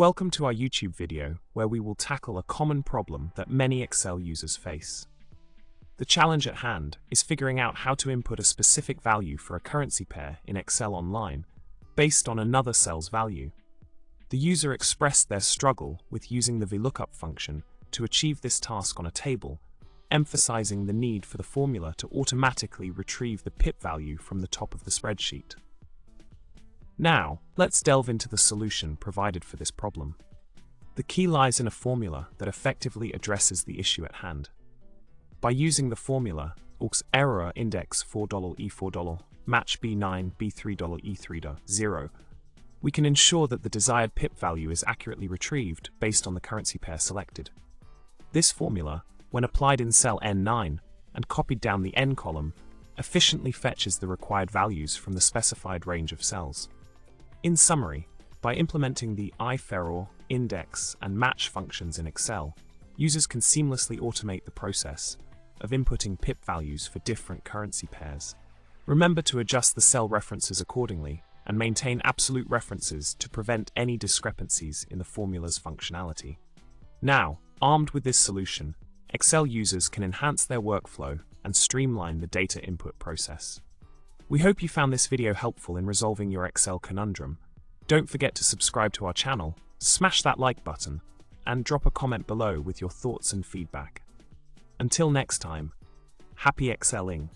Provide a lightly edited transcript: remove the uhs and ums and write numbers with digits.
Welcome to our YouTube video where we will tackle a common problem that many Excel users face. The challenge at hand is figuring out how to input a specific value for a currency pair in Excel Online based on another cell's value. The user expressed their struggle with using the VLOOKUP function to achieve this task on a table, emphasizing the need for the formula to automatically retrieve the pip value from the top of the spreadsheet. Now, let's delve into the solution provided for this problem. The key lies in a formula that effectively addresses the issue at hand. By using the formula aux error index $4 match B9 B3 E3 0, we can ensure that the desired pip value is accurately retrieved based on the currency pair selected. This formula, when applied in cell N9 and copied down the N column, efficiently fetches the required values from the specified range of cells. In summary, by implementing the IFEROR, index, and match functions in Excel, users can seamlessly automate the process of inputting pip values for different currency pairs. Remember to adjust the cell references accordingly and maintain absolute references to prevent any discrepancies in the formula's functionality. Now, armed with this solution, Excel users can enhance their workflow and streamline the data input process. We hope you found this video helpful in resolving your Excel conundrum. Don't forget to subscribe to our channel, smash that like button, and drop a comment below with your thoughts and feedback. Until next time, happy Excelling!